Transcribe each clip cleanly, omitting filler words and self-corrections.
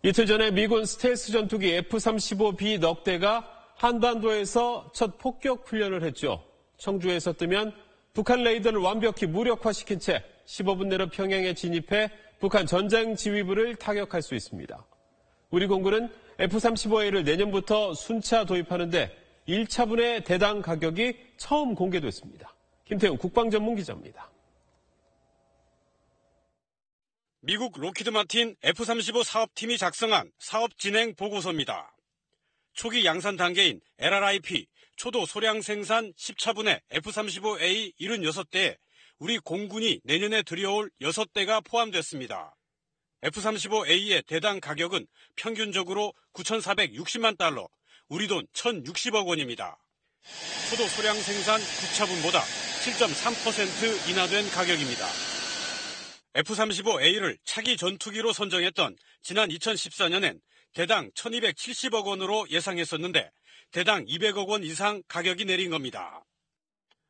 이틀 전에 미군 스텔스 전투기 F-35B 넉 대가 한반도에서 첫 폭격 훈련을 했죠. 청주에서 뜨면 북한 레이더를 완벽히 무력화시킨 채 15분 내로 평양에 진입해 북한 전장 지휘부를 타격할 수 있습니다. 우리 공군은 F-35A를 내년부터 순차 도입하는데 1차분의 대당 가격이 처음 공개됐습니다. 김태훈 국방전문기자입니다. 미국 로키드 마틴 F-35 사업팀이 작성한 사업 진행 보고서입니다. 초기 양산 단계인 LRIP, 초도 소량 생산 10차분의 F-35A 76대에 우리 공군이 내년에 들여올 6대가 포함됐습니다. F-35A의 대당 가격은 평균적으로 9,460만 달러, 우리 돈 1,060억 원입니다. 초도 소량 생산 9차분보다 7.3% 인하된 가격입니다. F-35A를 차기 전투기로 선정했던 지난 2014년엔 대당 1,270억 원으로 예상했었는데 대당 200억 원 이상 가격이 내린 겁니다.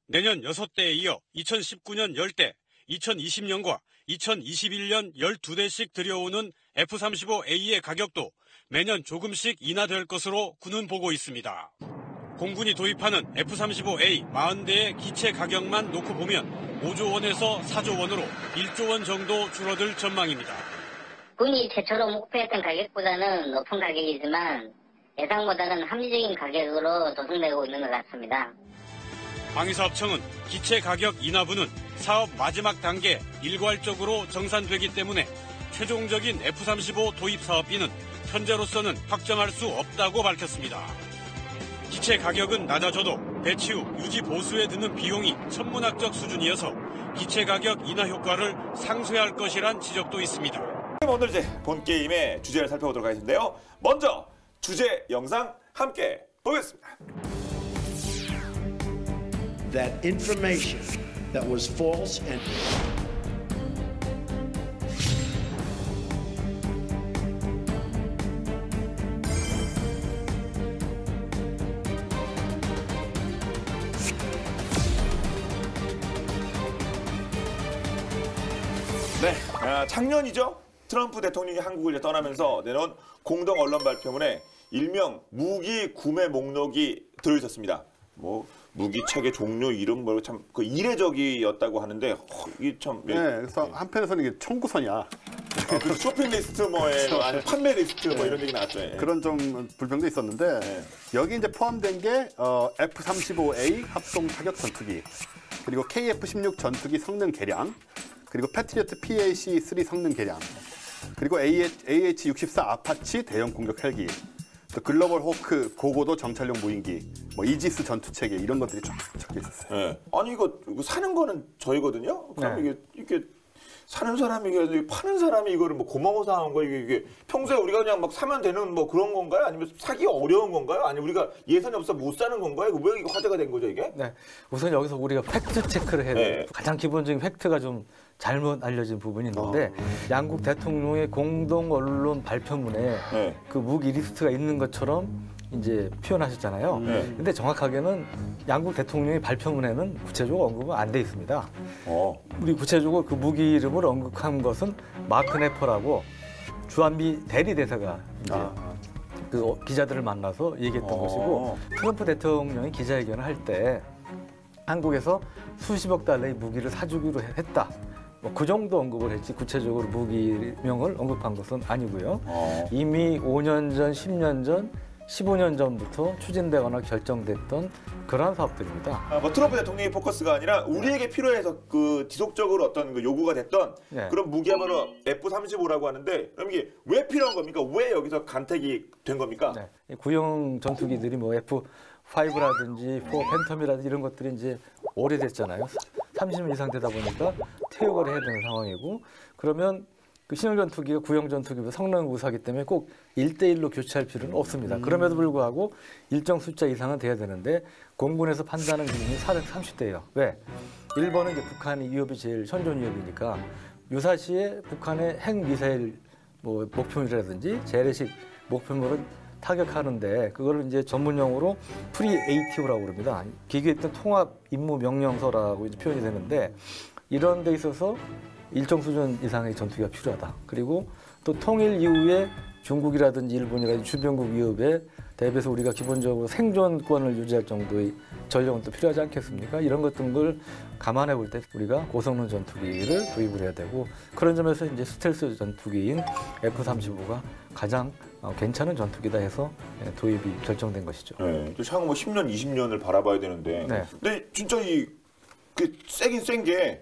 내년 6대에 이어 2019년 10대, 2020년과 2021년 12대씩 들여오는 F-35A의 가격도 매년 조금씩 인하될 것으로 군은 보고 있습니다. 공군이 도입하는 F-35A 40대의 기체 가격만 놓고 보면 5조 원에서 4조 원으로 1조 원 정도 줄어들 전망입니다. 군이 최초로 목표했던 가격보다는 높은 가격이지만 예상보다는 합리적인 가격으로 조성되고 있는 것 같습니다. 방위사업청은 기체 가격 인하분은 사업 마지막 단계 일괄적으로 정산되기 때문에 최종적인 F-35 도입 사업비는 현재로서는 확정할 수 없다고 밝혔습니다. 기체 가격은 낮아져도 배치 후 유지 보수에 드는 비용이 천문학적 수준이어서 기체 가격 인하 효과를 상쇄할 것이란 지적도 있습니다. 오늘 이제 본 게임의 주제를 살펴보도록 하겠는데요. 먼저 주제 영상 함께 보겠습니다. That information that was false and 네, 작년이죠. 트럼프 대통령이 한국을 이제 떠나면서 내놓은 공동 언론 발표문에 일명 무기 구매 목록이 들어있었습니다. 뭐 무기 체계 종류 이름 뭐 참 그 이례적이었다고 하는데 이게 참 네, 그래서 한편에서는 이게 청구서냐. 그 쇼핑 리스트 뭐에 아니 판매 리스트 뭐 이런 얘기 나왔죠. 예. 그런 좀 불평도 있었는데 네. 여기 이제 포함된 게 F-35A 합동 타격 전투기, 그리고 KF-16 전투기 성능 개량, 그리고 패트리어트 PAC-3 성능 개량, 그리고 AH-64 아파치 대형 공격 헬기, 또 글로벌 호크 고고도 정찰용 무인기, 뭐 이지스 전투 체계 이런 것들이 쫙 적혀 있었어요. 네. 아니 이거 사는 거는 저희거든요. 그럼 네. 이게 사는 사람이 이게 파는 사람이 이거를 뭐 고마워서 하는 거 이게 평소에 우리가 그냥 막 사면 되는 뭐 그런 건가요? 아니면 사기 어려운 건가요? 아니면 우리가 예산이 없어 못 사는 건가요? 왜 이게 화제가 된 거죠 이게? 네, 우선 여기서 우리가 팩트 체크를 해야 돼요. 네. 가장 기본적인 팩트가 좀 잘못 알려진 부분이 있는데 양국 대통령의 공동 언론 발표문에 네. 그 무기 리스트가 있는 것처럼 이제 표현하셨잖아요. 근데 정확하게는 양국 대통령의 발표문에는 구체적으로 언급은 안 돼 있습니다. 우리 구체적으로 그 무기 이름을 언급한 것은 마크 네퍼라고 주한미 대리대사가 이제 그 기자들을 만나서 얘기했던 것이고, 트럼프 대통령이 기자회견을 할 때 한국에서 수십억 달러의 무기를 사주기로 했다. 뭐 그 정도 언급을 했지 구체적으로 무기명을 언급한 것은 아니고요. 이미 5년 전, 10년 전, 15년 전부터 추진되거나 결정됐던 그러한 사업들입니다. 뭐 트럼프 대통령의 포커스가 아니라 우리에게 필요해서 그 지속적으로 어떤 그 요구가 됐던 그런 무기야말로 F-35라고 하는데 그럼 이게 왜 필요한 겁니까? 왜 여기서 간택이 된 겁니까? 네. 구형 전투기들이 뭐 F-5라든지 4 팬텀이라든지 이런 것들이 이제 오래됐잖아요. 30년 이상 되다 보니까 퇴역을 해야 되는 상황이고, 그러면 그 신형 전투기가 구형 전투기보다 성능 우수하기 때문에 꼭 1대1로 교체할 필요는 없습니다. 그럼에도 불구하고 일정 숫자 이상은 돼야 되는데 공군에서 판단하는 기준이 430대예요. 왜? 1번은 이제 북한의 위협이 제일 현존 위협이니까 유사시에 북한의 핵미사일 뭐 목표물이라든지 재래식 목표물을 타격하는데 그거를 이제 전문용어로 프리-ATO라고 그럽니다. 기계했던 통합 임무 명령서라고 이제 표현이 되는데 이런 데 있어서 일정 수준 이상의 전투기가 필요하다. 그리고 또 통일 이후에 중국이라든지 일본이라든지 주변국 위협에 대비해서 우리가 기본적으로 생존권을 유지할 정도의 전력은 또 필요하지 않겠습니까? 이런 것들을 감안해 볼 때 우리가 고성능 전투기를 도입을 해야 되고 그런 점에서 이제 스텔스 전투기인 F-35가 가장 괜찮은 전투기다 해서 도입이 결정된 것이죠. 네, 향후 뭐 10년, 20년을 바라봐야 되는데, 네. 근데 진짜 그 세긴 센 게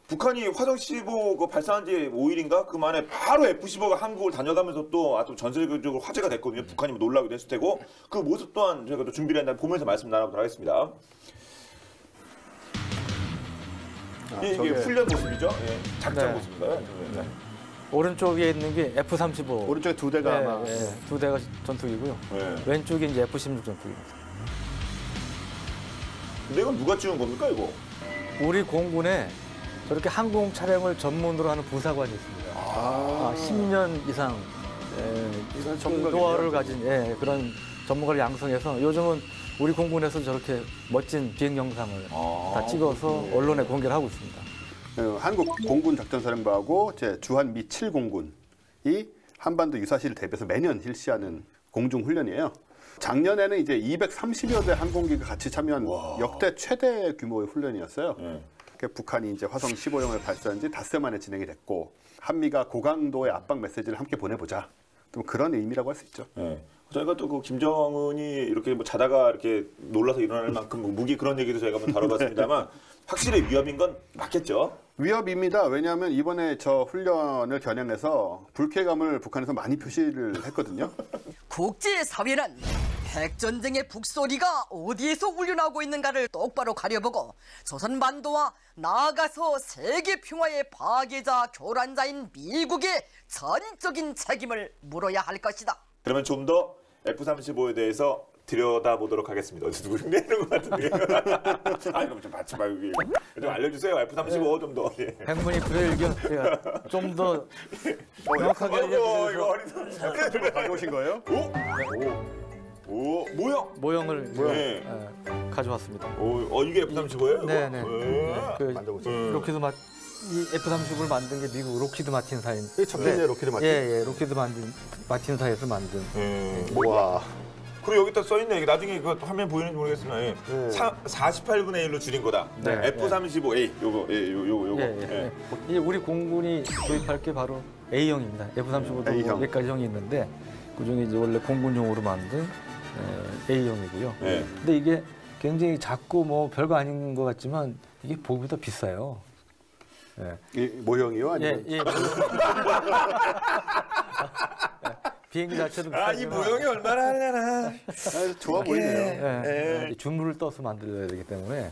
북한이 화성 15 그 발사한 지 5일인가 그 만에 바로 F-15가 한국을 다녀가면서 또 전 세계적으로 화제가 됐거든요. 북한이 놀라기도 했을 테고 그 모습 또한 저희가 또 준비를 했나 보면서 말씀 나눠보도록 하겠습니다. 이게 훈련 모습이죠? 예, 작전 네. 모습인가요? 네. 오른쪽에 있는 게 F-35. 오른쪽에 두 대가 네, 아마 네, 두 대가 전투기고요. 네. 왼쪽이 이제 F-16 전투기입니다. 근데 이건 누가 찍은 겁니까 이거? 우리 공군에 저렇게 항공 촬영을 전문으로 하는 부사관이 있습니다. 10년 이상 이건 그 전문가겠네요. 노하우를 가진 그런 전문가를 양성해서 요즘은 우리 공군에서 저렇게 멋진 비행 영상을 다 찍어서 언론에 공개를 하고 있습니다. 한국 공군 작전사령부하고 주한미 7공군이 한반도 유사시를 대비해서 매년 실시하는 공중 훈련이에요. 작년에는 이제 230여 대 항공기가 같이 참여한 역대 최대 규모의 훈련이었어요. 북한이 이제 화성 15형을 발사한 지 닷새 만에 진행이 됐고 한미가 고강도의 압박 메시지를 함께 보내보자. 좀 그런 의미라고 할 수 있죠. 네. 저희가 또 그 김정은이 이렇게 뭐 자다가 이렇게 놀라서 일어날 만큼 뭐 무기 그런 얘기도 저희가 한번 다뤄봤습니다만 확실히 위협인 건 맞겠죠? 위협입니다. 왜냐하면 이번에 저 훈련을 겨냥해서 불쾌감을 북한에서 많이 표시를 했거든요. 국제사회는 핵전쟁의 북소리가 어디에서 울려나오고 있는가를 똑바로 가려보고 조선반도와 나아가서 세계 평화의 파괴자 교란자인 미국의 전적인 책임을 물어야 할 것이다. 그러면 좀 더 F-35에 대해서 들여다보도록 하겠습니다. 어디서 누구 흉내내는 것 같은데. 아니 그럼 좀 받지 말고 좀 알려주세요. F-35 좀 더. 예. 백문이 불여일견 제가 좀 더 정확하게 알려드려서 이거 어디서 가져오신 거예요? 오, 모형을 네. 가져왔습니다. 이게 F-35예요? 네네. 그 만져보세요. 로키드 이 F-35을 만든 게 미국 로키드 마틴사인. 적혀있네, 로키드 마틴. 예, 로키드 마틴사에서 만든. 와. 그리고 여기 딱 써있네. 이게 나중에 그 화면 보이는지 모르겠으나 48분의 1로 줄인 거다. 네. F-35A 요거. 예. 이 우리 공군이 도입할 게 바로 A형입니다. F-35도 A형. 몇 가지 형이 있는데 그중에 이제 원래 공군용으로 만든 A형이고요. 네. 근데 이게 굉장히 작고 뭐 별거 아닌 것 같지만 이게 보기보다 비싸요. 이 모형이요? 아니면 비행기 자체도 비싸지만 이 모형이 얼마나 하려나. 좋아 보이네요. 주물을 떠서 만들어야 되기 때문에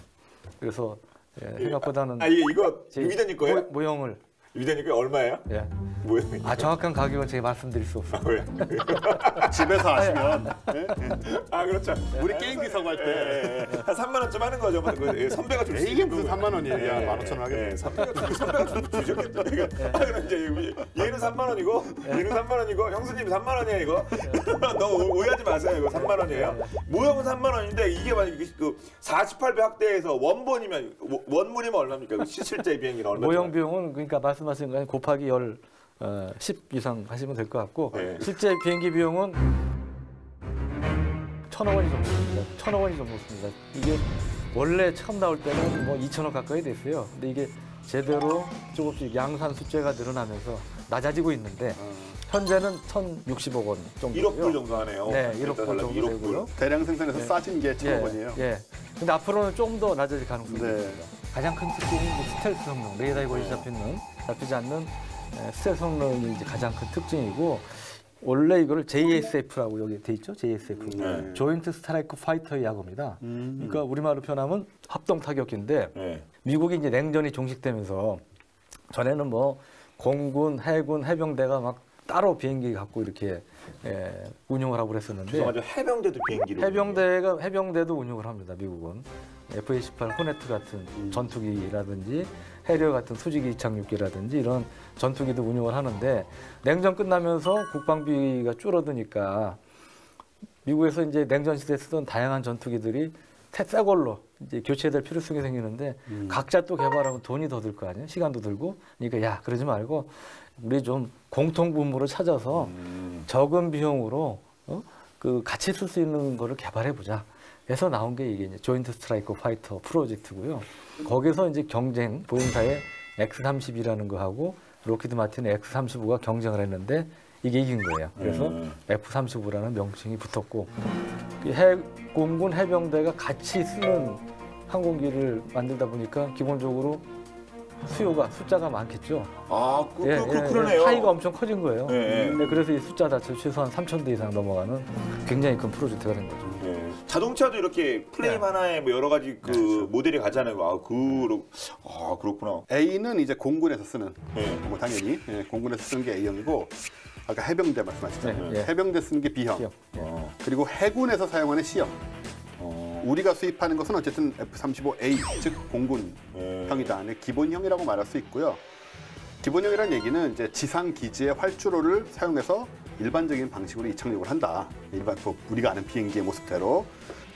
그래서 생각보다는 이거 유기자님 거예요? 모형을 유기자님 거 얼마예요? 예. 모형이. 정확한 가격은 제가 말씀드릴 수 없어요. 왜? 집에서 하시면 그렇죠. 우리 게임 기사고 할 때 한 3만 원쯤 하는 거죠. 선배가 줄 수 있는 이게 무슨 거고. 3만 원이에요? 15,000원 하겠네. 선배가 좀 주셨겠죠. 그럼 이제 얘는 3만 원이고 얘는 3만 원이고 형수님이 3만 원이야 이거. 너무 오해하지 마세요. 이거 3만 원이에요. 모형은 3만 원인데 이게 만약에 그 48배 확대해서 원본이면 원물이면 얼마입니까? 실제 비행기는 얼마? 모형 비용은 그러니까 말씀하신 거 곱하기 10 이상 하시면 될 것 같고 실제 비행기 비용은 1,000억 원이 정도 됩니다. 1,000억 원이 정도 됩니다. 이게 원래 처음 나올 때는 뭐 2,000억 가까이 됐어요. 근데 이게 제대로 조금씩 양산 숫자가 늘어나면서 낮아지고 있는데 현재는 1,060억 원 정도고요. 1억 불 정도 하네요. 네, 1억 불 정도 되고요. 대량 생산해서 싸진 게 1,000억 원이에요. 근데 앞으로는 좀 더 낮아질 가능성이 네. 있습니다. 가장 큰 특징이 스텔스 성능, 레이더에 거의 잡히지 않는 스텔스 성능이 이제 가장 큰 특징이고 원래 이거를 JSF라고 여기 돼 있죠? JSF. 조인트 스트라이크 파이터의 약어입니다. 그러니까 우리말로 표현하면 합동 타격기인데 미국이 이제 냉전이 종식되면서 전에는 뭐 공군, 해군, 해병대가 막 따로 비행기 갖고 이렇게 운용을 하고 그랬었는데 죄송하죠. 해병대도 비행기를 해병대도 운용을 합니다. 미국은 F-18 호네트 같은 전투기라든지 해리어 같은 수직이 착륙기라든지 이런 전투기도 운용을 하는데 냉전 끝나면서 국방비가 줄어드니까 미국에서 이제 냉전 시대에 쓰던 다양한 전투기들이 새 걸로 이제 교체될 필요성이 생기는데 각자 또 개발하면 돈이 더 들 거 아니에요? 시간도 들고. 그러니까 그러지 말고 우리 좀 공통 분모를 찾아서 적은 비용으로 그 같이 쓸 수 있는 거를 개발해 보자. 해서 나온 게 이게 이제 조인트 스트라이커 파이터 프로젝트고요. 거기서 이제 경쟁 보행사의 X-30이라는 거 하고 록히드 마틴의 X-35가 경쟁을 했는데 이게 이긴 거예요. 그래서 F-35라는 명칭이 붙었고 공군 해병대가 같이 쓰는 항공기를 만들다 보니까 기본적으로 숫자가 많겠죠. 아, 그러네요. 차이가 엄청 커진 거예요. 네. 네, 그래서 이 숫자 자체가 최소한 3,000대 이상 넘어가는 굉장히 큰 프로젝트가 된 거죠. 네. 자동차도 이렇게 플레임 하나에 뭐 여러 가지 그 모델이 가잖아요. 그렇구나. A는 이제 공군에서 쓰는, 네. 뭐 당연히 공군에서 쓰는 게 A형이고, 아까 해병대 말씀하셨잖아요. 네. 해병대 쓰는 게 B형. 그리고 해군에서 사용하는 C형. 우리가 수입하는 것은 어쨌든 F-35A, 즉 공군형이다. 기본형이라고 말할 수 있고요. 기본형이라는 얘기는 이제 지상 기지의 활주로를 사용해서 일반적인 방식으로 이착륙을 한다. 일반 우리가 아는 비행기의 모습대로.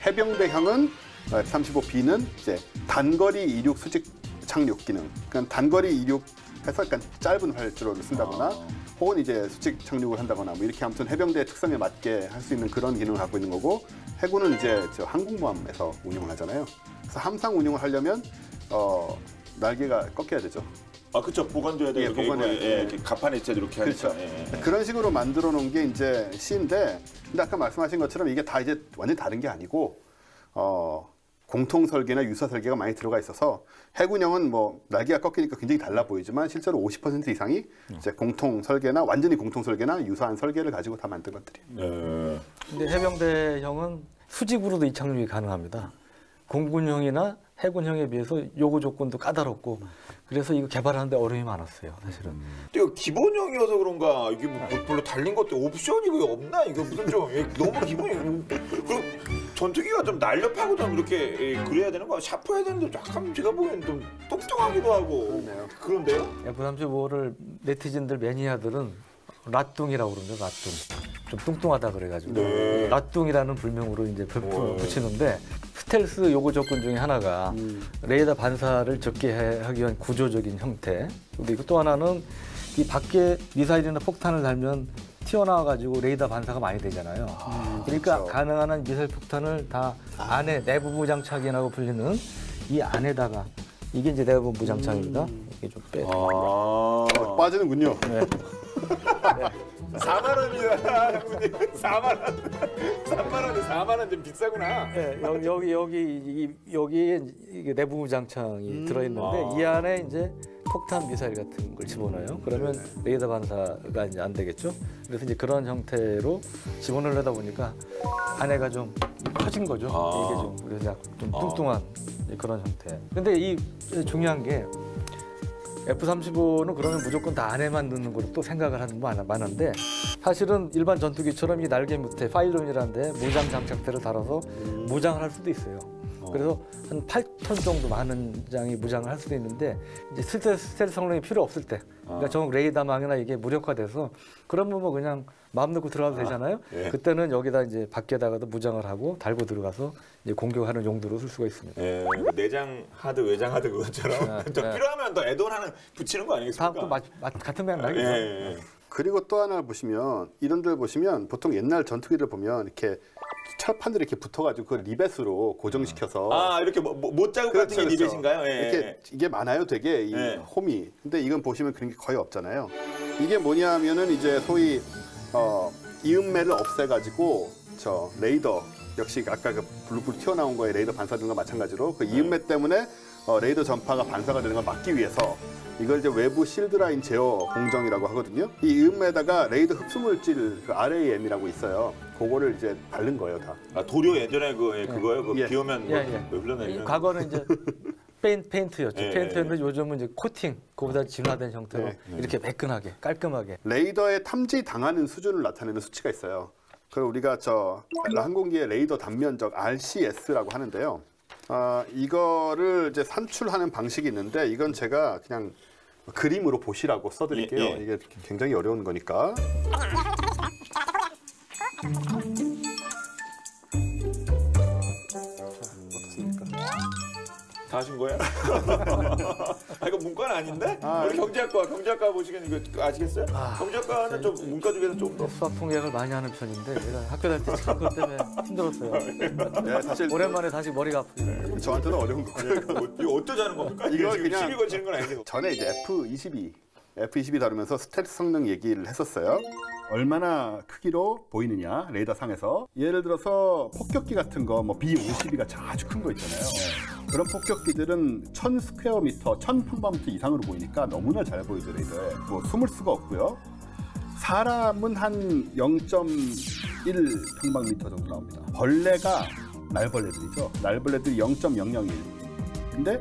해병대형은 F-35B는 이제 단거리 이륙 수직 착륙 기능. 그러니까 단거리 이륙해서 약간 짧은 활주로를 쓴다거나, 혹은 이제 수직 착륙을 한다거나, 뭐 이렇게 아무튼 해병대의 특성에 맞게 할 수 있는 그런 기능을 갖고 있는 거고, 해군은 이제 항공모함에서 운용을 하잖아요. 그래서 함상 운용을 하려면 날개가 꺾여야 되죠. 아, 그렇죠. 보관돼야 되고, 이렇게 가판에 있어야 이렇게 하니까. 그렇죠. 그런 식으로 만들어 놓은 게 이제 C인데, 근데 아까 말씀하신 것처럼 이게 다 이제 완전히 다른 게 아니고, 공통 설계나 유사 설계가 많이 들어가 있어서 해군형은 뭐 날개가 꺾이니까 굉장히 달라 보이지만 실제로 50% 이상이 이제 공통 설계나 완전히 공통 설계나 유사한 설계를 가지고 다 만든 것들이에요. 근데 해병대형은 수직으로도 이착륙이 가능합니다. 공군형이나 해군형에 비해서 요구 조건도 까다롭고 그래서 이거 개발하는데 어려움이 많았어요, 사실은. 이거 기본형이어서 그런가 이게 뭐 별로 달린 것도 옵션이 왜 없나? 이거 무슨 좀 너무 기본이 그리고 전투기가 좀 날렵하고 좀 이렇게 그래야 되는 거야? 샤프해야 되는데 약간 제가 보기엔 좀 뚱뚱하기도 하고 그런데요? F-35를 네티즌들 매니아들은 라뚱이라고 그러죠, 라뚱. 좀 뚱뚱하다 그래가지고 라뚱이라는 불명으로 이제 붙이는데 스텔스 요구 조건 중에 하나가 레이더 반사를 적게 하기 위한 구조적인 형태. 그리고 또 하나는 이 밖에 미사일이나 폭탄을 달면 튀어나와가지고 레이더 반사가 많이 되잖아요. 그러니까 그렇죠. 가능한 한 미사일 폭탄을 다 안에 내부 무장착이라고 불리는 이 안에다가 이게 이제 내부 무장착입니다. 이게 좀 빼요. 빠지는군요. 네. 4만 원이야, 형님. 4만 원. 3만 원에 4만 원 좀 비싸구나. 네, 여기에 이게 내부 무장창이 들어있는데 이 안에 이제 폭탄 미사일 같은 걸 집어넣어요. 그러면 레이더 반사가 이제 안 되겠죠. 그래서 이제 그런 형태로 집어넣으려다 보니까 안에가 좀 커진 거죠. 이게 좀 그래서 좀 뚱뚱한 그런 형태. 근데 이 중요한 게 F-35는 그러면 무조건 다 안에만 넣는 걸로 또 생각을 하는 분 많은데 사실은 일반 전투기처럼 이 날개 밑에 파일론이라는 데 무장 장착대를 달아서 무장을 할 수도 있어요. 그래서 한 8톤 정도 많은 장이 무장을 할 수도 있는데 이제 스텔스 성능이 필요 없을 때 그러니까 정 레이더망이나 이게 무력화돼서 그러면 뭐 그냥 마음 놓고 들어가도 되잖아요. 예. 그때는 여기다 이제 밖에다가도 무장을 하고 달고 들어가서 이제 공격하는 용도로 쓸 수가 있습니다. 예, 내장 하드, 외장 하드 그것처럼 좀 필요하면 또 애돈 하나 붙이는 거 아니겠습니까? 다 또 같은 맥락이죠. 예. 그리고 또 하나 보시면 이런 데 보시면 보통 옛날 전투기를 보면 이렇게 철판들이 이렇게 붙어가지고 그 리벳으로 고정시켜서 이렇게 못 자국 같은 게 리벳인가요? 예. 이렇게 이게 많아요, 되게 이 홈이. 근데 이건 보시면 그런 게 거의 없잖아요. 이게 뭐냐면은 이제 소위 이음매를 없애가지고 저 레이더 역시 아까 그 블루불 튀어나온 거에 레이더 반사되는 거 마찬가지로 그 이음매 때문에 레이더 전파가 반사가 되는 걸 막기 위해서 이걸 이제 외부 실드라인 제어 공정이라고 하거든요. 이 이음매에다가 레이더 흡수물질 그 RAM이라고 있어요. 그거를 이제 바른 거예요, 다. 도료 예전에 그거요? 비 오면 흘러내리는. 과거는 이제 페인트였죠. 예. 페인트였는데 요즘은 이제 코팅, 그보다 진화된 형태로 이렇게 매끈하게, 깔끔하게. 레이더에 탐지 당하는 수준을 나타내는 수치가 있어요. 그걸 우리가 항공기의 레이더 단면적 RCS라고 하는데요. 이거를 이제 산출하는 방식이 있는데 이건 제가 그냥 그림으로 보시라고 써드릴게요. 예. 이게 굉장히 어려운 거니까. 어떻습니까? 다 하신 거예요? 이거 문과는 아닌데? 우리 경제학과 보시기엔 이거 아시겠어요? 경제학과는 좀 문과 중에서 좀 더. 수학 통계학을 많이 하는 편인데 제가 학교 다닐 때 참 그것 때문에 힘들었어요. 네, 사실 오랜만에 다시 머리가 아프고. 저한테는 어려운 거고요. 이거 어쩌자는 겁니까? 이거 지금 그냥- 시비 걸치는 건 아닌데. 전에 이제 F22 다루면서 스텔스 성능 얘기를 했었어요. 얼마나 크기로 보이느냐 레이더 상에서 예를 들어서 폭격기 같은 거 뭐 B-52가 아주 큰 거 있잖아요. 그런 폭격기들은 1000 스퀘어미터, 1000 평방미터 이상으로 보이니까 너무나 잘 보이죠 레이더에. 뭐 숨을 수가 없고요. 사람은 한 0.1 평방미터 정도 나옵니다. 벌레가 날벌레들이죠. 날벌레들이 0.001. 근데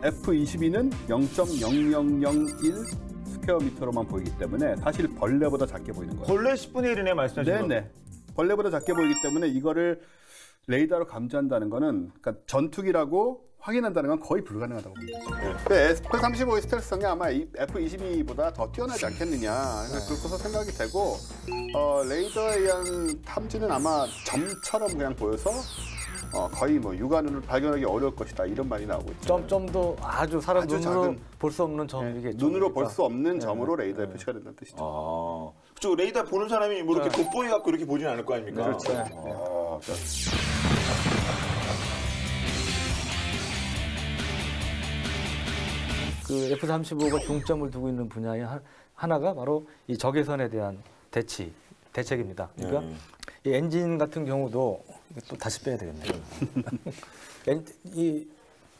F22는 0.0001 스퀘어미터로만 보이기 때문에 사실 벌레보다 작게 보이는 거예요. 벌레 10분의 1이네 말씀하신 거. 네네. 벌레보다 작게 보이기 때문에 이거를 레이더로 감지한다는 거는 그러니까 전투기라고 확인한다는 건 거의 불가능하다고 봅니다. F-35의 스텔스성이 아마 이 F-22보다 더 뛰어나지 않겠느냐 그렇게 생각이 되고 레이더에 의한 탐지는 아마 점처럼 그냥 보여서 거의 뭐 육안으로 발견하기 어려울 것이다 이런 말이 나오고 있죠. 점도 아주 사람 아주 눈으로 작은- 볼 수 없는 점이겠죠. 눈으로 볼 수 없는 네. 점으로 레이더에 표시가 된다는 뜻이죠. 그쪽 레이더 보는 사람이 뭐 이렇게 돋보이 갖고 이렇게 보진 않을 거 아닙니까? 그렇죠. 그 F-35가 중점을 두고 있는 분야의 하나가 바로 이 적외선에 대한 대책입니다. 그러니까 이 엔진 같은 경우도 이거 또 다시 빼야 되겠네요. 이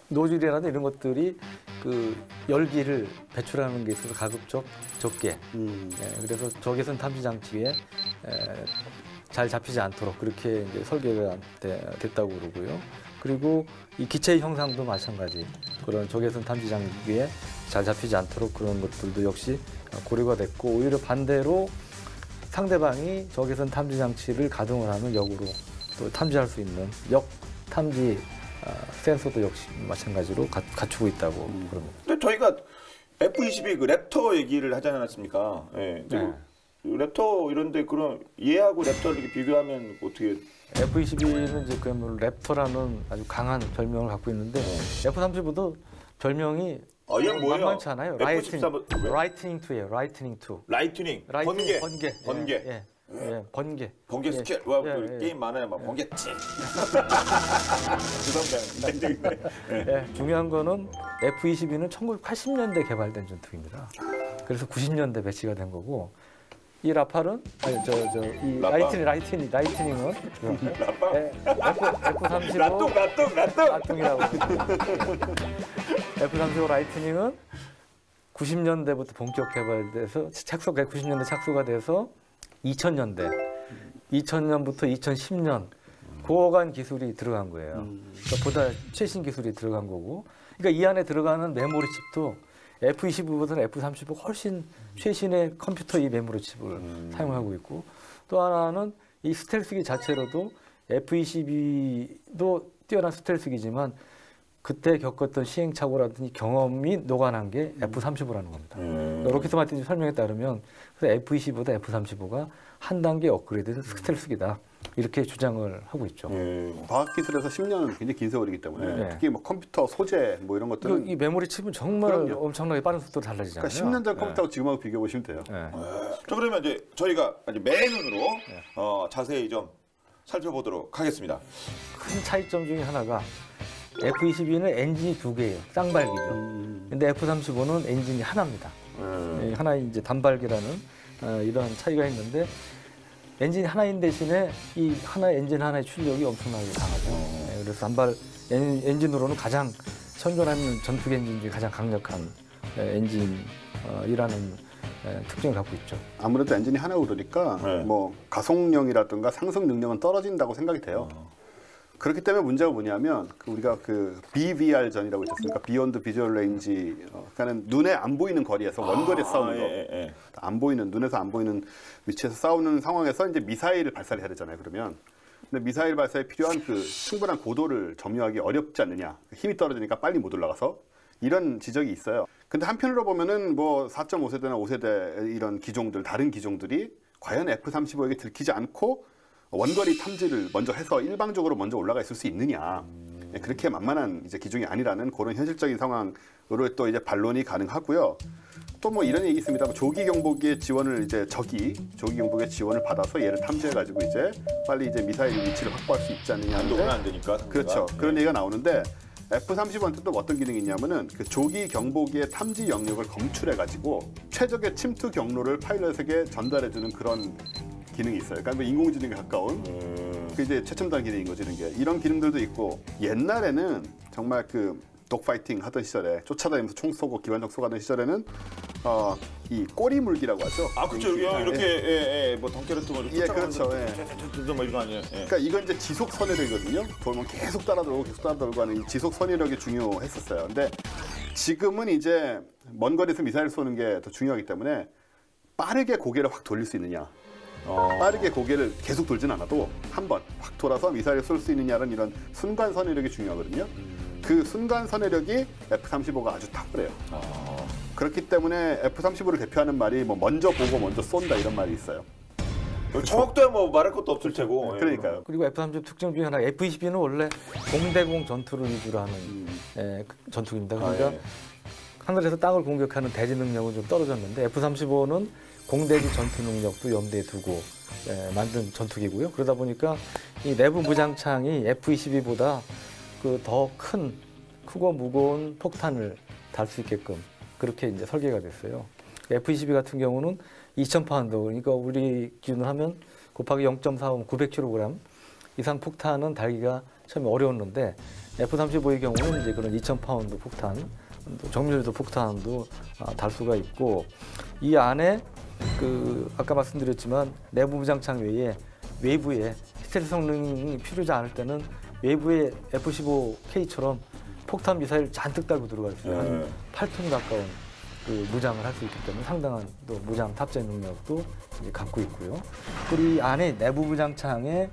노즐이라든 이런 것들이 그 열기를 배출하는 게 있어서 가급적 적게. 그래서 적외선 탐지 장치에 잘 잡히지 않도록 그렇게 이제 설계가 됐다고 그러고요. 그리고 이 기체 형상도 마찬가지. 그런 적외선 탐지 장비에 잘 잡히지 않도록 그런 것들도 역시 고려가 됐고 오히려 반대로 상대방이 적외선 탐지 장치를 가동을 하면 역으로 또 탐지할 수 있는 역 탐지 센서도 역시 마찬가지로 갖추고 있다고 그럽니다. 근데 저희가 F-22 그 랩터 얘기를 하지 않았습니까? 예. 네. 랩터 이런데 그런 얘하고 랩터를 이렇게 비교하면 어떻게? F-22는 이제 그야말로 랩터라는 아주 강한 별명을 갖고 있는데 F-35도 별명이 얘는 뭐예요? 만만치 않아요. F-14 왜? 라이트닝 2예요. 라이트닝 2. 라이트닝, 번개. 번개. 번개 예. 스킬. 와, 예, 그 예. 게임 많아요. 막 번개 찌. 죄송합니다. 예, 중요한 거는 F-22는 1980년대 개발된 전투기입니다. 그래서 90년대 배치가 된 거고 이 라팔은 이 라이트닝은 F-35 라뚱이라고 F-35 라이트닝은 90년대부터 본격 개발돼서 90년대 착수가 돼서 2000년부터 2010년 고어간 기술이 들어간 거예요. 그러니까 보다 최신 기술이 들어간 거고, 그러니까 이 안에 들어가는 메모리 칩도 F-22보다는 F-35가 훨씬 최신의 컴퓨터 이 메모리 칩을 사용하고 있고, 또 하나는 이 스텔스기 자체로도 F-22도 뛰어난 스텔스기지만 그때 겪었던 시행착오라든지 경험이 녹아난 게 F-35라는 겁니다. 로켓 마틴 설명에 따르면 F-22보다 F-35가 한 단계 업그레이드된 스텔스기다. 이렇게 주장을 하고 있죠. 과학기술에서 10년은 굉장히 긴 세월이기 때문에 네. 특히 뭐 컴퓨터 소재 뭐 이런 것들은 이 메모리 칩은 정말 그럼요. 엄청나게 빠른 속도로 달라지잖아요. 그러니까 10년 전 컴퓨터하고 지금하고 비교해 보시면 돼요. 네. 자, 그러면 이제 저희가 아주 맨눈으로 자세히 좀 살펴보도록 하겠습니다. 큰 차이점 중에 하나가 F-22는 엔진이 두 개예요. 쌍발기죠. 근데 F-35는 엔진이 하나입니다. 하나 이제 단발기라는 이런 차이가 있는데 엔진이 하나인 대신에 이 엔진 하나의 출력이 엄청나게 강하죠. 그래서 단발 엔진으로는 가장 선전하는 전투기 엔진 중에 가장 강력한 엔진이라는 특징을 갖고 있죠. 아무래도 엔진이 하나고 그러니까 뭐 가속력이라든가 상승 능력은 떨어진다고 생각이 돼요. 그렇기 때문에 문제가 뭐냐면 우리가 그 BVR 전이라고 있었으니까 비욘드 비주얼 레인지, 그러니까는 눈에 안 보이는 거리에서 원거리에서 싸우는 거, 안 보이는 눈에서 안 보이는 위치에서 싸우는 상황에서 이제 미사일을 발사를 해야 되잖아요. 그러면 근데 미사일 발사에 필요한 그 충분한 고도를 점유하기 어렵지 않느냐, 힘이 떨어지니까 빨리 못 올라가서 이런 지적이 있어요. 근데 한편으로 보면은 뭐 4.5세대나 5세대 이런 기종들, 다른 기종들이 과연 F-35에게 들키지 않고 원거리 탐지를 먼저 해서 일방적으로 먼저 올라가 있을 수 있느냐. 그렇게 만만한 이제 기종이 아니라는 그런 현실적인 상황으로 또 이제 반론이 가능하고요. 또 뭐 이런 얘기 있습니다. 조기 경보기의 지원을 이제 조기 경보기의 지원을 받아서 얘를 탐지해가지고 이제 빨리 이제 미사일 위치를 확보할 수 있지 않느냐 하는데 안 되니까. 그렇죠. 그런 얘기가 나오는데 F-35한테 또 어떤 기능이 있냐면은 그 조기 경보기의 탐지 영역을 검출해가지고 최적의 침투 경로를 파일럿에게 전달해주는 그런 기능이 있어요. 그러니까 뭐 인공지능에 가까운 그 이제 최첨단 기능인 거지 이런 기능들도 있고 옛날에는 정말 그 독파이팅 하던 시절에 쫓아다니면서 총 쏘고 기관총 쏘가던 시절에는 이 꼬리 물기라고 하죠. 아 그렇죠. 이렇게 뭐 덩케르트 뭐 예, 그렇죠. 뭐 이거 아니에요. 예. 그러니까 이건 이제 지속 선회력이거든요. 돌면 계속 따라돌고 하는 이 지속 선회력이 중요했었어요. 근데 지금은 이제 먼 거리에서 미사일 쏘는 게 더 중요하기 때문에 빠르게 고개를 확 돌릴 수 있느냐. 빠르게 고개를 계속 돌진 않아도 한 번 확 돌아서 미사일을 쏠 수 있느냐는 이런 순간 선회력이 중요하거든요. 그 순간 선회력이 F-35가 아주 탁월해요. 그렇기 때문에 F-35를 대표하는 말이 뭐 먼저 보고 먼저 쏜다 이런 말이 있어요. 정확도야 뭐 말할 것도 없을 테고. 그러니까요. 그리고 F-35 특징 중에 하나 F-22는 원래 공대공 전투를 위주로 하는 전투기입니다. 그러니까 하늘에서 땅을 공격하는 대지 능력은 좀 떨어졌는데 F-35는 공대지 전투 능력도 염두에 두고 만든 전투기고요. 그러다 보니까 이 내부 무장창이 F-22보다 그 더 크고 무거운 폭탄을 달 수 있게끔 그렇게 이제 설계가 됐어요. F-22 같은 경우는 2,000파운드, 그러니까 우리 기준으로 하면 곱하기 0.45면 900kg 이상 폭탄은 달기가 처음에 어려웠는데 F-35의 경우는 이제 그런 2,000파운드 폭탄, 정밀도 폭탄도 달 수가 있고 이 안에 그 아까 말씀드렸지만 내부 무장창 외에 외부에 스텔스 성능이 필요하지 않을 때는 외부에 F-15K처럼 폭탄 미사일 잔뜩 달고 들어갈 수 있어요. 한 8톤 가까운 그 무장을 할 수 있기 때문에 상당한 또 무장 탑재 능력도 이제 갖고 있고요. 그리고 이 안에 내부 무장창에도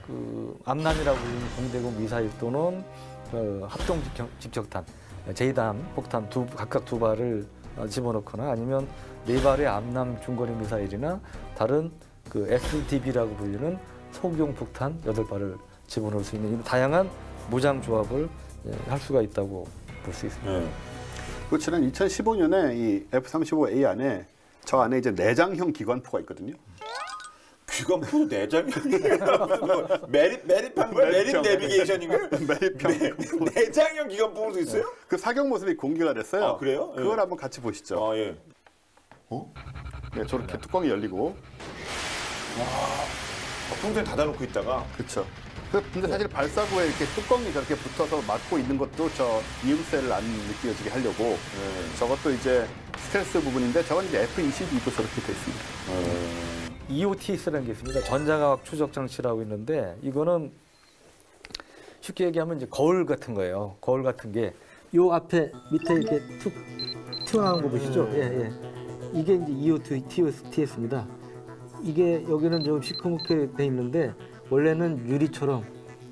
그 암람이라고 불리는 공대공 미사일 또는 합동 직격탄, 제이담 폭탄 각각 2발을 집어넣거나 아니면 4발의 암람 중거리 미사일이나 다른 그 SDB라고 불리는 소형 폭탄 8발을 집어넣을 수 있는 이런 다양한 무장 조합을 할 수가 있다고 볼 수 있습니다. 그 지난 2015년에 이 F-35A 안에 저 안에 이제 내장형 기관포가 있거든요. 기관포 내장형? 매립한 거야? 매립 내비게이션인가요? 내장형 기관포도 있어요? 그 사격 모습이 공개가 됐어요. 아, 그래요? 그걸 한번 같이 보시죠. 아, 예. 네, 저렇게 뚜껑이 열리고. 평소에 닫아놓고 있다가. 그렇죠. 근데 사실 발사구에 이렇게 뚜껑이 저렇게 붙어서 막고 있는 것도 저 이음새를 안 느껴지게 하려고 저것도 이제 스텔스 부분인데 저건 이제 F-22도 저렇게 돼 있습니다. EOTS라는 게 있습니다. 전자광학 추적 장치라고 있는데 이거는 쉽게 얘기하면 이제 거울 같은 거예요. 거울 같은 게 요 앞에 밑에 이렇게 툭 튀어나온 거 보시죠? 예. 이게 이제 EOTS입니다. 이게 여기는 좀 시커멓게 돼 있는데 원래는 유리처럼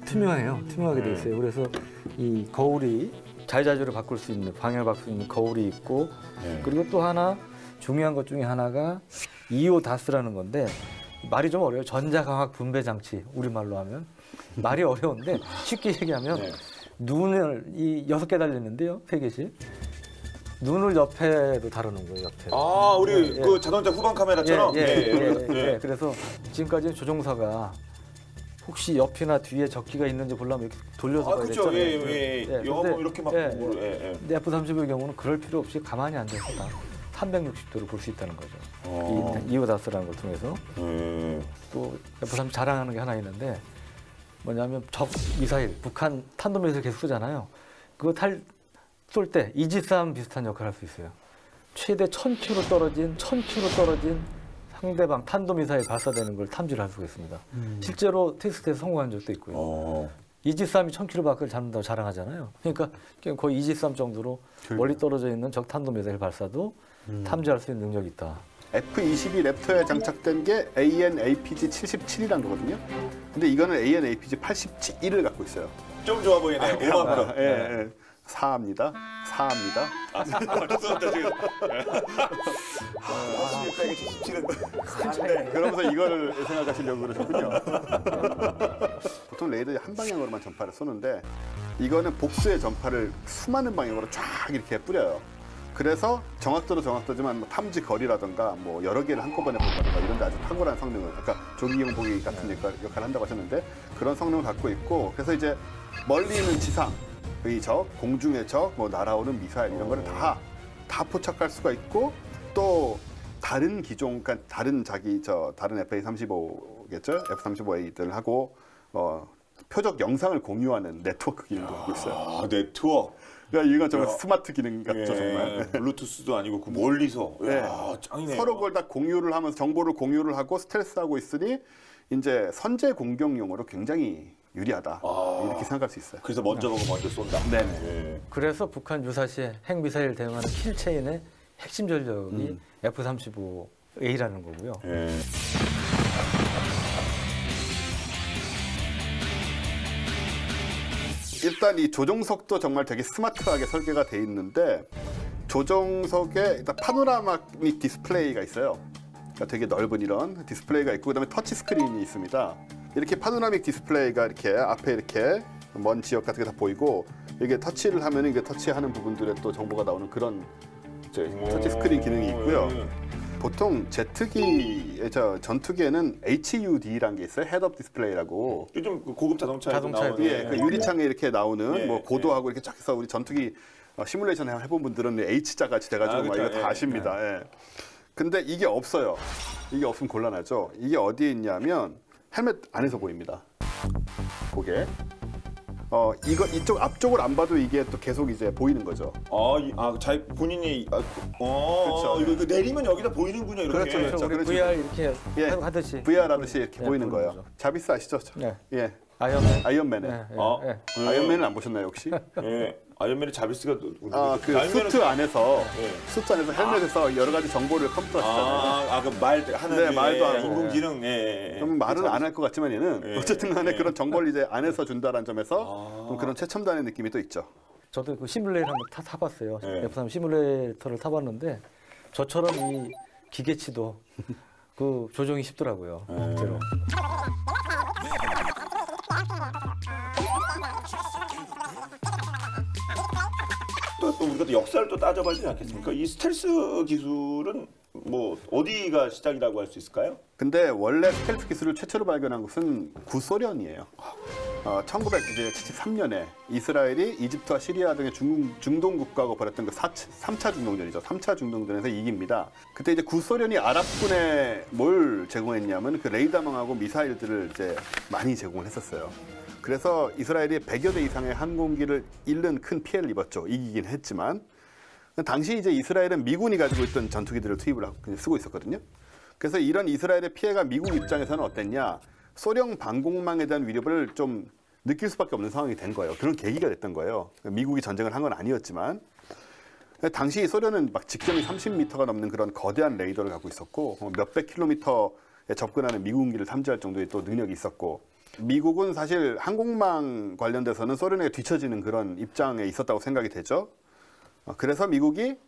투명해요. 투명하게 돼 있어요. 그래서 이 거울이 자유자재로 바꿀 수 있는 방향을 바꿀 수 있는 거울이 있고 그리고 또 하나 중요한 것 중에 하나가 EODAS라는 건데 말이 좀 어려워요. 전자광학 분배 장치 우리말로 하면 말이 어려운데 쉽게 얘기하면 눈을 이 6개 달렸는데요. 3개씩. 눈을 옆에도 다루는 거예요. 옆에. 아, 우리 그 자동차 후방 카메라처럼. 그래서 지금까지 조종사가 혹시 옆이나 뒤에 적기가 있는지 보려면 이렇게 돌려서 봐야 그렇죠. 됐잖아요. 영화 이렇게 막 보고. 근데 F-35의 경우는 그럴 필요 없이 가만히 앉아서 다 360도를 볼 수 있다는 거죠. 이 EODAS라는 걸 통해서. 또 F-35 자랑하는 게 하나 있는데 뭐냐면 적 미사일, 북한 탄도미사일 계속 쏘잖아요. 그거 쏠 때 이지스함 비슷한 역할을 할 수 있어요. 최대 1000km 떨어진 상대방 탄도미사일 발사되는 걸 탐지를 할 수가 있습니다. 실제로 테스트에서 성공한 적도 있고요. 이지스함이 1000km 밖을 잡는다고 자랑하잖아요. 그러니까 거의 이지스함 정도로 멀리 떨어져 있는 적 탄도미사일 발사도 탐지할 수 있는 능력이 있다. F-22 랩터에 장착된 게 AN/APG 77이라는 거거든요. 근데 이거는 AN/APG 81을 갖고 있어요. 좀 좋아 보이네. 5만 프로. 예. 사합니다. 죄송합니다 지금. 77은. 그러면서 이거를 생각하시려고 그러셨군요. 보통 보통 레이더에 한 방향으로만 전파를 쏘는데 이거는 복수의 전파를 수많은 방향으로 쫙 이렇게 뿌려요. 그래서 정확도도 정확도지만 뭐 탐지 거리라든가 뭐 여러 개를 한꺼번에 본다든가 이런 데 아주 탁월한 성능을, 아까 조기용 보기 같은 역할을 한다고 하셨는데 그런 성능을 갖고 있고, 그래서 이제 멀리 있는 지상의 적, 공중의 적, 뭐 날아오는 미사일 이런 거를 다 포착할 수가 있고, 또 다른 기종, 그러니까 다른 다른 FA-35겠죠? F-35A들하고 표적 영상을 공유하는 네트워크 기능도 하고 있어요. 아, 네트워크. 그러니까 이건 정말 스마트 기능 같죠, 정말. 블루투스도 아니고 그 멀리서. 네. 야, 짱이네요. 서로 그걸 다 공유를 하면서 정보를 공유를 하고 스트레스하고 있으니 이제 선제 공격용으로 굉장히 유리하다. 이렇게 생각할 수 있어요. 그래서 먼저 보고 먼저 쏜다. 네네. 예. 그래서 북한 유사시 핵미사일 대응하는 킬체인의 핵심 전력이 F-35A라는 거고요. 예. 일단 이 조종석도 정말 되게 스마트하게 설계가 돼 있는데, 조종석에 일단 파노라마믹 디스플레이가 있어요. 그러니까 되게 넓은 이런 디스플레이가 있고, 그다음에 터치 스크린이 있습니다. 이렇게 파노라믹 디스플레이가 이렇게 앞에 이렇게 먼 지역 같은 게 다 보이고, 이게 터치를 하면 이게 터치하는 부분들에 또 정보가 나오는 그런 이제 터치 스크린 기능이 있고요. 보통 제트기, 전투기에는 HUD라는 게 있어요. 헤드업 디스플레이라고. 요즘 그 고급 자동차에 자동차에도 나오는. 예, 그 유리창에 이렇게 나오는 예, 뭐 고도하고 이렇게 쫙 해서 우리 전투기 시뮬레이션 해본 분들은 H자 같이 돼가지고 막 그렇죠. 이거 다 예, 아십니다. 예. 근데 이게 없어요. 이게 없으면 곤란하죠. 이게 어디에 있냐면 헬멧 안에서 보입니다. 그게. 이쪽 앞쪽을 안 봐도 이게 또 계속 이제 보이는 거죠. 자기 본인이 그렇죠. 이거 내리면 여기다 보이는군요, 이렇게. 그렇죠. 우리 그래서 VR 이렇게 예, 하듯이 VR 하듯이 이렇게 네, 보이는 거예요. 거죠. 자비스 아시죠? 네. 예. 아이언맨. 아이언맨에. 네, 아. 아이언맨은 안 보셨나요, 혹시? 예. 아이언맨의 자비스가 그 아이언맨은 수트 안에서 예. 수트 안에서 헬멧에서 여러 가지 정보를 컴퓨터가 쓰잖아요. 그 말 하는 네, 말도 하고. 인공지능. 예. 그럼 말은 안 할 것 같지만 얘는 예. 어쨌든 간에 예. 그런 정보를 이제 안에서 준다는 점에서 좀 그런 최첨단의 느낌이 또 있죠. 저도 그 시뮬레이터 한번 타봤어요. 네. F-35 시뮬레이터를 타봤는데 저처럼 이 기계치도 그 조종이 쉽더라고요. 실제로. 또 우리가 또 역사를 또 따져봐야 되지 않겠습니까? 이 스텔스 기술은 뭐 어디가 시작이라고 할 수 있을까요? 근데 원래 스텔스 기술을 최초로 발견한 것은 구소련이에요. 1973년에 이스라엘이 이집트와 시리아 등의 중동 국가하고 벌였던 그 3차 중동전이죠. 3차 중동전에서 이깁니다. 그때 이제 구소련이 아랍군에 뭘 제공했냐면 그 레이더망하고 미사일들을 이제 많이 제공을 했었어요. 그래서 이스라엘이 100여 대 이상의 항공기를 잃는 큰 피해를 입었죠. 이기긴 했지만. 당시 이제 이스라엘은 미군이 가지고 있던 전투기들을 투입을 하고 쓰고 있었거든요. 그래서 이런 이스라엘의 피해가 미국 입장에서는 어땠냐? 소련 방공망에 대한 위협을 좀 느낄 수밖에 없는 상황이 된 거예요. 그런 계기가 됐던 거예요. 미국이 전쟁을 한 건 아니었지만 당시 소련은 막 직경이 30m가 넘는 그런 거대한 레이더를 갖고 있었고 몇백 킬로미터에 접근하는 미군기를 탐지할 정도의 또 능력이 있었고, 미국은 사실 항공망 관련돼서는 소련에게 뒤처지는 그런 입장에 있었다고 생각이 되죠. 그래서 미국이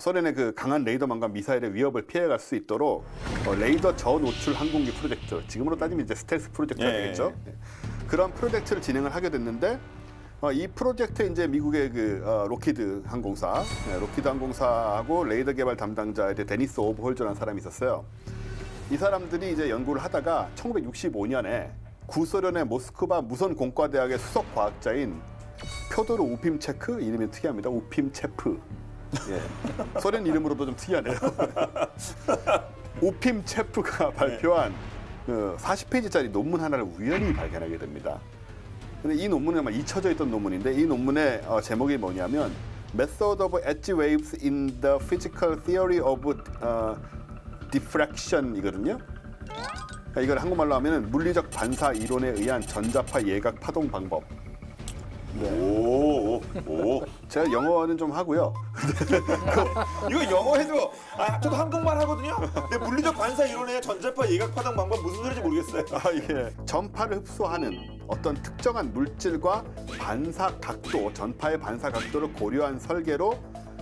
소련의 그 강한 레이더망과 미사일의 위협을 피해갈 수 있도록 레이더 저노출 항공기 프로젝트, 지금으로 따지면 이제 스텔스 프로젝트가 되겠죠. 그런 프로젝트를 진행을 하게 됐는데 이 프로젝트에 이제 미국의 그 로키드 항공사하고 레이더 개발 담당자에 데니스 오브홀저라는 사람이 있었어요. 이 사람들이 이제 연구를 하다가 1965년에 구소련의 모스크바 무선 공과대학의 수석 과학자인 표도르 우핌체크, 이름이 특이합니다. 우핌체프. 예. 소련 이름으로도 좀 특이하네요. 우핌체프가 발표한 40페이지짜리 논문 하나를 우연히 발견하게 됩니다. 근데 이 논문은 아마 잊혀져 있던 논문인데, 이 논문의 제목이 뭐냐면 Method of Edge Waves in the Physical Theory of Diffraction이거든요. 그러니까 이걸 한국말로 하면 물리적 반사 이론에 의한 전자파 예각 파동 방법. 네. 오. 제가 영어는 좀 하고요. 이거 영어 해도 저도 한국말 하거든요. 근데 물리적 반사 이론의 전자파 예각 파동 방법 무슨 소리인지 모르겠어요. 예. 전파를 흡수하는 어떤 특정한 물질과 반사 각도, 전파의 반사 각도를 고려한 설계로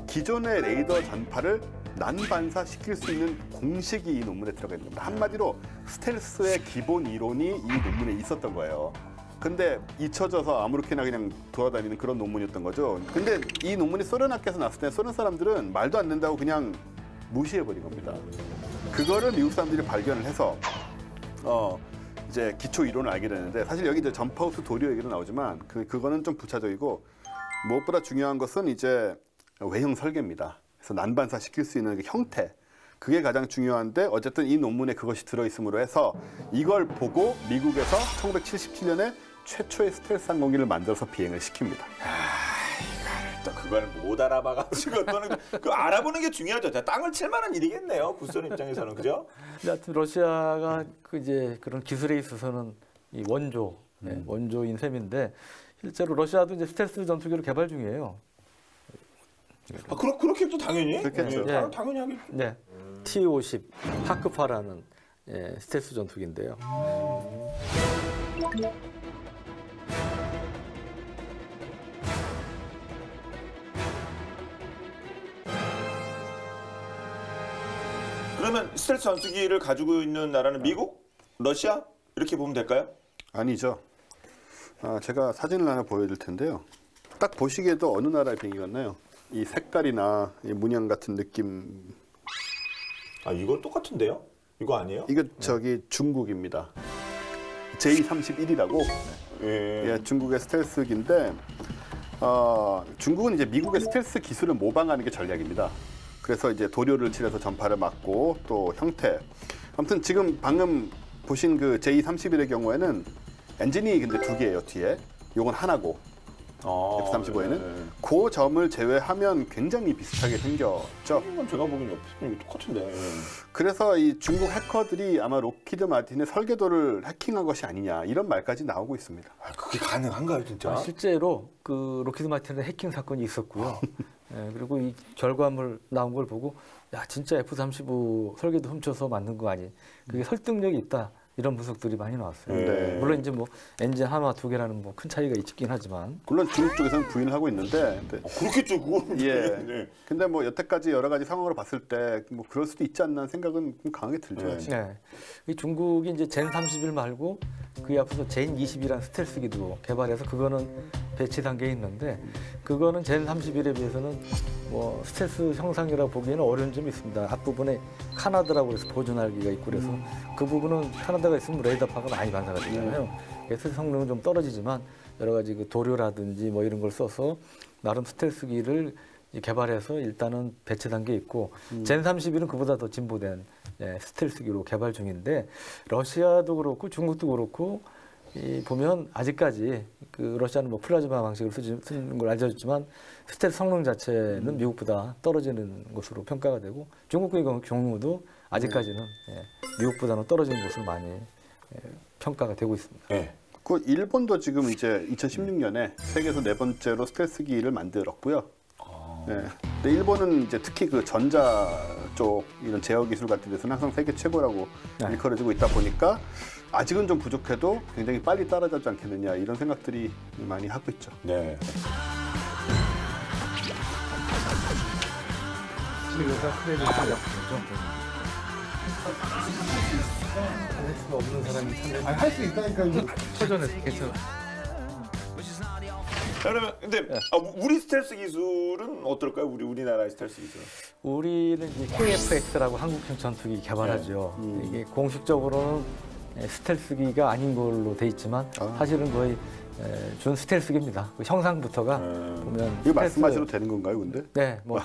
기존의 레이더 전파를 난반사시킬 수 있는 공식이 이 논문에 들어가 있는 겁니다. 한마디로 스텔스의 기본 이론이 이 논문에 있었던 거예요. 근데 잊혀져서 아무렇게나 그냥 돌아다니는 그런 논문이었던 거죠. 근데 이 논문이 소련 학교에서 나왔을 때 소련 사람들은 말도 안 된다고 그냥 무시해버린 겁니다. 그거를 미국 사람들이 발견을 해서 이제 기초 이론을 알게 되는데, 사실 여기 이제 점프하우스 도료 얘기도 나오지만 그거는 좀 부차적이고, 무엇보다 중요한 것은 이제 외형 설계입니다. 그래서 난반사 시킬 수 있는 그 형태, 그게 가장 중요한데, 어쨌든 이 논문에 그것이 들어있음으로 해서 이걸 보고 미국에서 1977년에 최초의 스텔스 항공기를 만들어서 비행을 시킵니다. 또 그걸 못 알아봐가지고 또는 그 알아보는 게 중요하죠. 땅을 칠 만한 일이겠네요. 구소련 입장에서는, 그죠? 하여튼 러시아가 이제 그런 기술에 있어서는 이 원조인 셈인데, 실제로 러시아도 이제 스텔스 전투기를 개발 중이에요. 그렇겠죠, 당연히. 그렇겠죠. 네. 당연히 하겠죠. 네, T-50 파크파라는 스텔스 전투기인데요. 그러면 스텔스 전투기를 가지고 있는 나라는 미국, 러시아 이렇게 보면 될까요? 아니죠. 제가 사진을 하나 보여드릴 텐데요. 딱 보시기에도 어느 나라의 비행기 같나요? 이 색깔이나 이 문양 같은 느낌. 이건 똑같은데요? 이거 아니에요? 이거 저기 중국입니다. J-31이라고. 예. 중국의 스텔스기인데, 중국은 이제 미국의 스텔스 기술을 모방하는 게 전략입니다. 그래서 이제 도료를 칠해서 전파를 막고, 또 형태. 아무튼 지금 방금 보신 그 J-31의 경우에는 엔진이 근데 2개예요, 뒤에. 요건 하나고, F-35에는. 그 점을 제외하면 굉장히 비슷하게 생겼죠. 이건 제가 보기엔 똑같은데. 그래서 이 중국 해커들이 아마 록히드 마틴의 설계도를 해킹한 것이 아니냐, 이런 말까지 나오고 있습니다. 그게 가능한가요, 진짜? 실제로 그 록히드 마틴의 해킹 사건이 있었고요. 그리고 이 결과물 나온 걸 보고, 야, 진짜 F-35 설계도 훔쳐서 만든 거 아니? 그게 설득력이 있다. 이런 분석들이 많이 나왔어요. 네. 물론 이제 뭐 엔진 하나, 2개라는 뭐 큰 차이가 있긴 하지만, 물론 중국 쪽에서는 부인을 하고 있는데, 그렇겠죠, 그거는. 예. 네. 근데 뭐 여태까지 여러 가지 상황으로 봤을 때 뭐 그럴 수도 있지 않나 생각은 좀 강하게 들죠. 네. 이 중국이 이제 젠 31 말고 그에 앞서서 젠 20이라는 스텔스기도 개발해서 그거는 배치 단계에 있는데, 그거는 젠 31에 비해서는 뭐 스텔스 형상이라고 보기에는 어려운 점이 있습니다. 앞부분에 카나드라고 해서 보존할기가 있고, 그래서 그 부분은 카나다가 있으면 레이더파가 많이 반사가 되잖아요. 그래서 성능은 좀 떨어지지만 여러 가지 그 도료라든지 뭐 이런 걸 써서 나름 스텔스기를 개발해서 일단은 배치 단계에 있고, 젠 31은 그보다 더 진보된 스텔스기로 개발 중인데, 러시아도 그렇고 중국도 그렇고 보면 아직까지 그 러시아는 뭐 플라즈마 방식을 쓰는 걸 알려졌지만 스텔스 성능 자체는 미국보다 떨어지는 것으로 평가가 되고, 중국의 경우도 아직까지는 미국보다는 떨어지는 것으로 많이 평가가 되고 있습니다. 네. 그 일본도 지금 이제 2016년에 세계에서 4번째로 스텔스기를 만들었고요. 네. 근데 일본은 이제 특히 그 전자 쪽 이런 제어 기술 같은 데서는 항상 세계 최고라고 일컬어지고 있다 보니까 아직은 좀 부족해도 굉장히 빨리 따라잡지 않겠느냐, 이런 생각들이 많이 하고 있죠. 네. 없는 사람이 할 수 있다니까요. 터전에서 괜찮아. 그러면 근데 우리 스텔스 기술은 어떨까요? 우리나라의 스텔스 기술은? 우리는 이제 KF-X라고 한국형 전투기 개발하죠. 이게 공식적으로는 스텔스기가 아닌 걸로 돼 있지만 사실은 거의 준 스텔스기입니다. 그 형상부터가 보면 이거 말씀하셔도 되는 건가요, 근데? 네, 뭐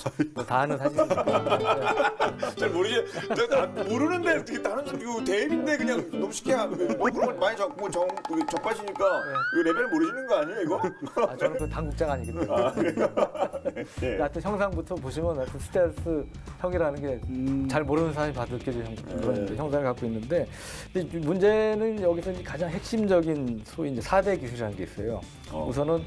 다는 사실 잘 모르지. 모르는데 어떻게 다른 그 대입인데 그냥 너무 쉽게 하고 그런 걸 많이 접하시니까 이거 레벨 모르시는 거 아니에요, 이거? 저는 그 당국자가 아니기 때문에. 네. 하여튼 형상부터 보시면 하여튼 스텔스 형이라는 게 잘 모르는 사람이 봐도 느껴지는 그런 형상을 갖고 있는데, 근데 문제는 여기서 이제 가장 핵심적인 소위 이제 4대 기술이라는 게 있어요. 우선은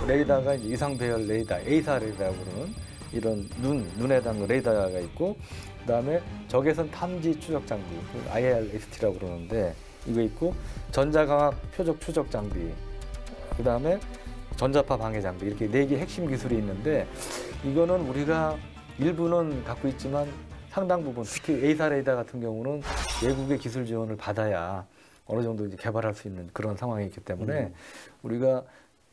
레이더가 이제 이상 배열 레이더, A사 레이더라고 그러는 이런 눈에 담는 레이더가 있고, 그다음에 적외선 탐지 추적 장비, IRST라고 그러는데 이거 있고, 전자광학 표적 추적 장비, 그다음에 전자파 방해 장비, 이렇게 4개 핵심 기술이 있는데, 이거는 우리가 일부는 갖고 있지만 상당 부분, 특히 A사 레이더 같은 경우는 외국의 기술 지원을 받아야 어느 정도 이제 개발할 수 있는 그런 상황이 있기 때문에 우리가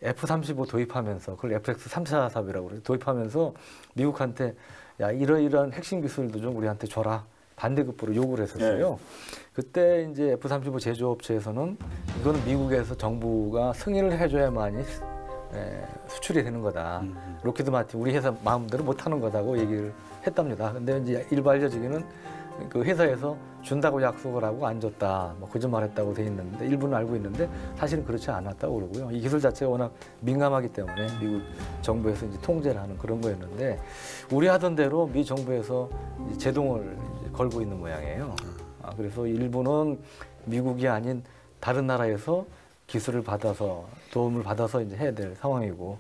F-35 도입하면서 그걸 FX 3차 사업이라고 그래요. 도입하면서 미국한테 야 이러이러한 핵심 기술도 좀 우리한테 줘라. 반대급부로 요구를 했었어요. 그때 이제 F-35 제조업체에서는 이거는 미국에서 정부가 승인을 해줘야만이 수출이 되는 거다. 로키드 마틴 우리 회사 마음대로 못하는 거다고 얘기를 했답니다. 근데 이제 일반적이기는 그 회사에서 준다고 약속을 하고 안 줬다, 뭐 거짓말했다고 돼 있는데 일부는 알고 있는데 사실은 그렇지 않았다고 그러고요. 이 기술 자체가 워낙 민감하기 때문에 미국 정부에서 이제 통제를 하는 그런 거였는데 우리 하던 대로 미 정부에서 이제 제동을 이제 걸고 있는 모양이에요. 그래서 일부는 미국이 아닌 다른 나라에서 기술을 받아서 도움을 받아서 이제 해야 될 상황이고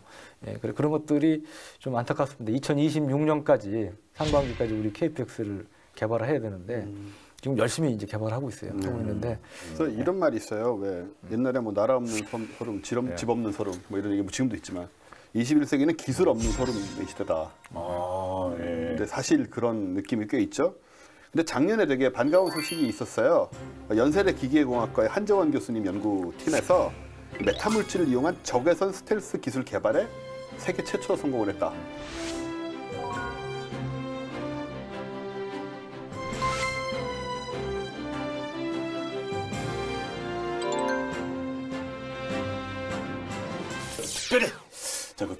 그런 것들이 좀 안타깝습니다. 2026년까지 상반기까지 우리 KPX를 개발을 해야 되는데 지금 열심히 이제 개발하고 있어요. 하고 있는데 그래서 이런 말이 있어요. 왜 옛날에 뭐 나라 없는 소름, 집 없는 소름 뭐 이런 얘기 뭐 지금도 있지만 21세기는 기술 없는 소름의 시대다. 근데 사실 그런 느낌이 꽤 있죠. 근데 작년에 되게 반가운 소식이 있었어요. 연세대 기계공학과의 한정원 교수님 연구팀에서 메타물질을 이용한 적외선 스텔스 기술 개발에 세계 최초로 성공을 했다. 특별히 그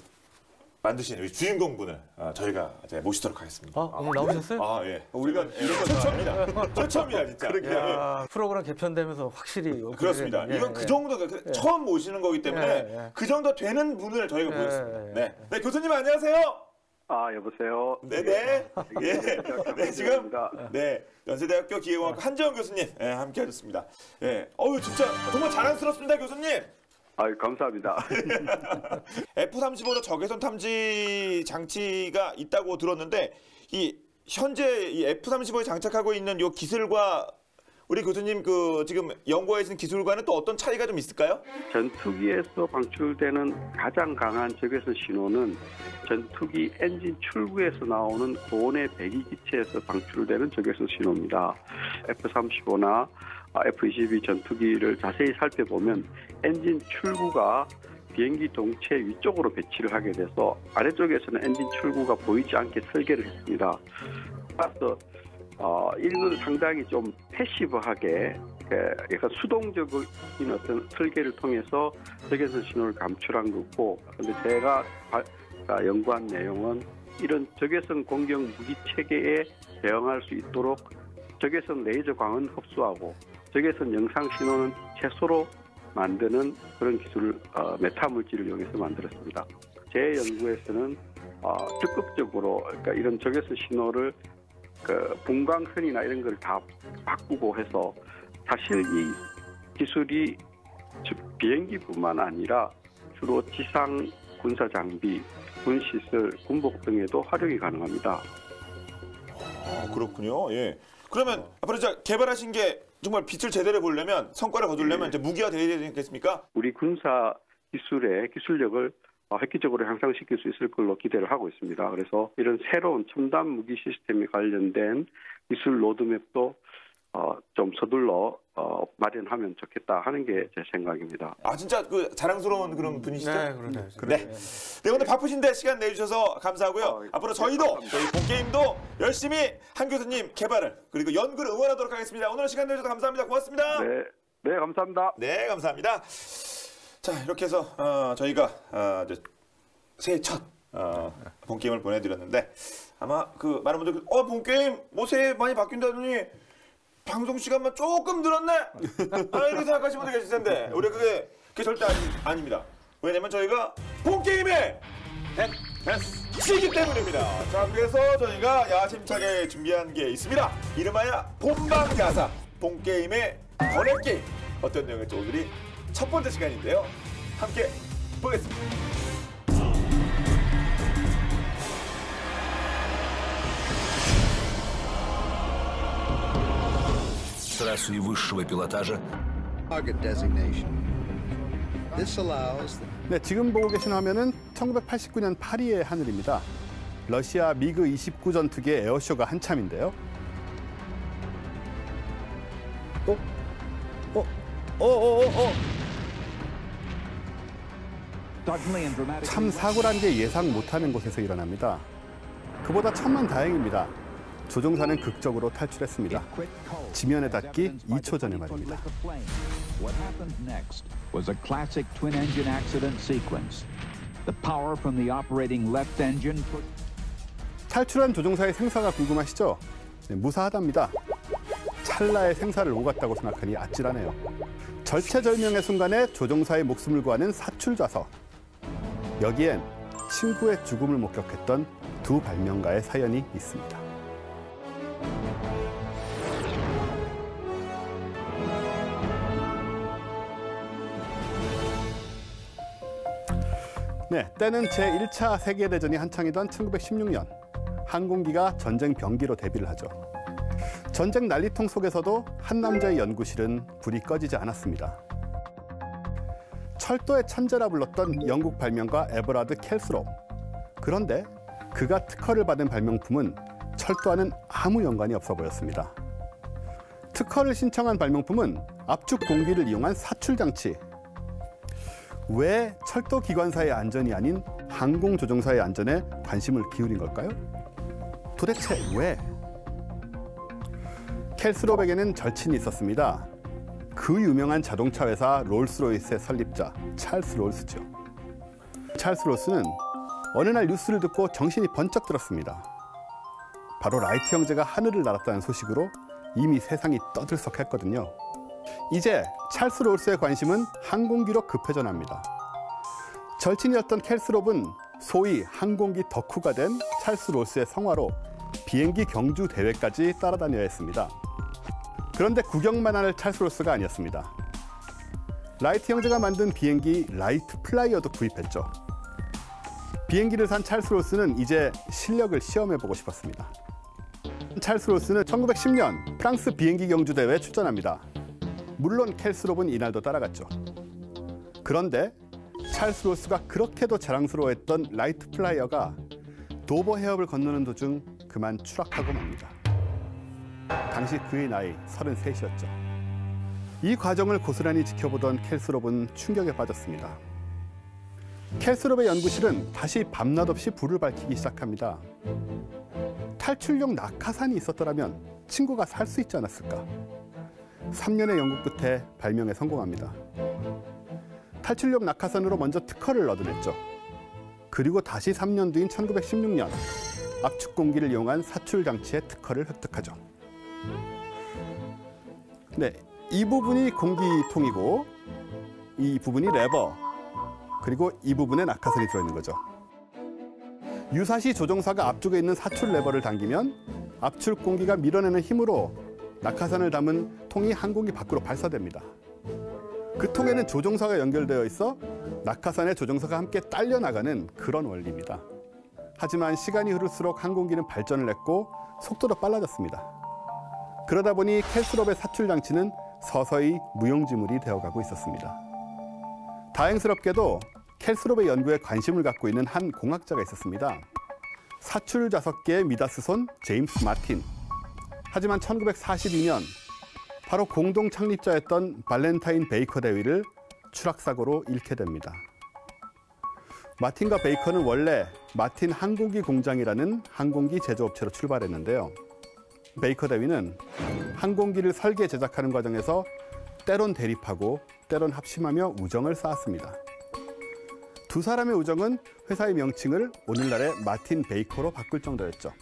만드신 우리 주인공분을 저희가 이제 모시도록 하겠습니다. 오늘 나오셨어요? 예. 우리가 최초입니다. 최초입니다, 진짜. 프로그램 개편되면서 확실히 그렇습니다. 이건 그 정도가 처음 모시는 거기 때문에 그 정도 되는 분을 저희가 모셨습니다. 네, 교수님 안녕하세요. 여보세요. 네네. 네, 지금 연세대학교 기계공학과 한정원 교수님 함께 하셨습니다. 진짜 정말 자랑스럽습니다, 교수님. 감사합니다. F-35로 적외선 탐지 장치가 있다고 들었는데 현재 이 F-35에 장착하고 있는 이 기술과 우리 교수님 지금 연구하시는 기술과는 또 어떤 차이가 좀 있을까요? 전투기에서 방출되는 가장 강한 적외선 신호는 전투기 엔진 출구에서 나오는 고온의 배기 기체에서 방출되는 적외선 신호입니다. F-35나 F-22 전투기를 자세히 살펴보면 엔진 출구가 비행기 동체 위쪽으로 배치를 하게 돼서 아래쪽에서는 엔진 출구가 보이지 않게 설계를 했습니다. 따라서 이건 상당히 좀 패시브하게 약간 수동적인 어떤 설계를 통해서 적외선 신호를 감출한 거고, 근데 제가 연구한 내용은 이런 적외선 공격 무기 체계에 대응할 수 있도록 적외선 레이저 광은 흡수하고 적외선 영상 신호는 채소로 만드는 그런 기술을 메타 물질을 이용해서 만들었습니다. 제 연구에서는 적극적으로 그러니까 이런 적외선 신호를 분광선이나 이런 걸 다 바꾸고 해서 사실 이 기술이 비행기뿐만 아니라 주로 지상 군사 장비, 군시설, 군복 등에도 활용이 가능합니다. 그렇군요. 예. 그러면 앞으로 개발하신 게 정말 빛을 제대로 보려면 성과를 거두려면 이제 무기화 되어야 되겠습니까? 우리 군사 기술의 기술력을 획기적으로 향상시킬 수 있을 걸로 기대를 하고 있습니다. 그래서 이런 새로운 첨단 무기 시스템에 관련된 기술 로드맵도 좀 서둘러 마련하면 좋겠다 하는 게 제 생각입니다. 진짜 자랑스러운 그런 분이시죠? 네, 그러네요. 네, 오늘 바쁘신데 시간 내주셔서 감사하고요. 앞으로 저희도 저희 본게임도 열심히 한 교수님 개발을 그리고 연구를 응원하도록 하겠습니다. 오늘 시간 내주셔서 감사합니다. 고맙습니다. 네, 감사합니다. 네, 감사합니다. 자, 이렇게 해서 저희가 이제 새해 첫 본게임을 보내드렸는데 아마 많은 분들 본게임 새해 많이 바뀐다더니 방송 시간만 조금 늘었네? 이렇게 생각하시는 분들 계실 텐데 우리 그게 절대 아닙니다. 왜냐면 저희가 본게임에 시기 때문입니다. 자, 그래서 저희가 야심차게 준비한 게 있습니다. 이름하여 본방야사 본게임의 번외게임. 어떤 내용일지 오늘이 첫 번째 시간인데요. 함께 보겠습니다. Трассу и высшего пилотажа. 네, 지금 보고 계신 화면은 1989년 파리의 하늘입니다. 러시아 미그 29 전투기의 에어쇼가 한참인데요. 참 사고란 게 예상 못하는 곳에서 일어납니다. 그보다 천만다행입니다. 조종사는 극적으로 탈출했습니다. 지면에 닿기 2초 전에 말입니다. What happened next was a classic twin-engine accident sequence. The power from the operating left engine. 탈출한 조종사의 생사가 궁금하시죠? 네, 무사하답니다. 찰나의 생사를 오갔다고 생각하니 아찔하네요. 절체절명의 순간에 조종사의 목숨을 구하는 사출 좌석. 여기엔 친구의 죽음을 목격했던 두 발명가의 사연이 있습니다. 네, 때는 제1차 세계대전이 한창이던 1916년, 항공기가 전쟁 병기로 데뷔를 하죠. 전쟁 난리통 속에서도 한 남자의 연구실은 불이 꺼지지 않았습니다. 철도의 천재라 불렀던 영국 발명가 에버라드 켈스롭. 그런데 그가 특허를 받은 발명품은 철도와는 아무 연관이 없어 보였습니다. 특허를 신청한 발명품은 압축 공기를 이용한 사출장치. 왜 철도 기관사의 안전이 아닌 항공조종사의 안전에 관심을 기울인 걸까요? 도대체 왜? 켈스롭에게는 절친이 있었습니다. 그 유명한 자동차 회사 롤스로이스의 설립자 찰스 롤스죠. 찰스 롤스는 어느 날 뉴스를 듣고 정신이 번쩍 들었습니다. 바로 라이트 형제가 하늘을 날았다는 소식으로 이미 세상이 떠들썩했거든요. 이제 찰스 롤스의 관심은 항공기로 급해져 납니다. 절친이었던 켈스롭은 소위 항공기 덕후가 된 찰스 롤스의 성화로 비행기 경주 대회까지 따라다녀야 했습니다. 그런데 구경만 할 찰스 롤스가 아니었습니다. 라이트 형제가 만든 비행기 라이트 플라이어도 구입했죠. 비행기를 산 찰스 롤스는 이제 실력을 시험해보고 싶었습니다. 찰스 롤스는 1910년 프랑스 비행기 경주 대회에 출전합니다. 물론 켈스롭은 이날도 따라갔죠. 그런데 찰스 롤스가 그렇게도 자랑스러워했던 라이트 플라이어가 도버 해협을 건너는 도중 그만 추락하고 맙니다. 당시 그의 나이 33이었죠. 이 과정을 고스란히 지켜보던 켈스롭은 충격에 빠졌습니다. 켈스롭의 연구실은 다시 밤낮 없이 불을 밝히기 시작합니다. 탈출용 낙하산이 있었더라면 친구가 살 수 있지 않았을까? 3년의 연구 끝에 발명에 성공합니다. 탈출용 낙하산으로 먼저 특허를 얻어냈죠. 그리고 다시 3년 뒤인 1916년 압축 공기를 이용한 사출 장치의 특허를 획득하죠. 네, 이 부분이 공기통이고 이 부분이 레버, 그리고 이 부분에 낙하산이 들어있는 거죠. 유사시 조종사가 앞쪽에 있는 사출 레버를 당기면 압축 공기가 밀어내는 힘으로 낙하산을 담은 통이 항공기 밖으로 발사됩니다. 그 통에는 조종사가 연결되어 있어 낙하산에 조종사가 함께 딸려나가는 그런 원리입니다. 하지만 시간이 흐를수록 항공기는 발전을 했고 속도도 빨라졌습니다. 그러다 보니 켈스롭의 사출 장치는 서서히 무용지물이 되어가고 있었습니다. 다행스럽게도 켈스롭의 연구에 관심을 갖고 있는 한 공학자가 있었습니다. 사출 좌석계의 미다스 손 제임스 마틴. 하지만 1942년 바로 공동 창립자였던 발렌타인 베이커 대위를 추락사고로 잃게 됩니다. 마틴과 베이커는 원래 마틴 항공기 공장이라는 항공기 제조업체로 출발했는데요. 베이커 대위는 항공기를 설계 제작하는 과정에서 때론 대립하고 때론 합심하며 우정을 쌓았습니다. 두 사람의 우정은 회사의 명칭을 오늘날의 마틴 베이커로 바꿀 정도였죠.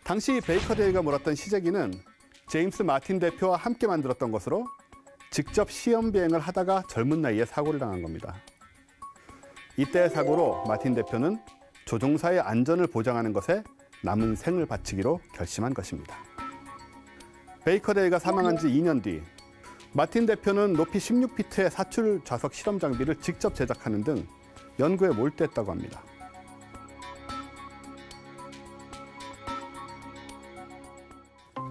당시 베이커 대위가 몰았던 시제기는 제임스 마틴 대표와 함께 만들었던 것으로 직접 시험 비행을 하다가 젊은 나이에 사고를 당한 겁니다. 이때의 사고로 마틴 대표는 조종사의 안전을 보장하는 것에 남은 생을 바치기로 결심한 것입니다. 베이커 대위가 사망한 지 2년 뒤 마틴 대표는 높이 16피트의 사출 좌석 실험 장비를 직접 제작하는 등 연구에 몰두했다고 합니다.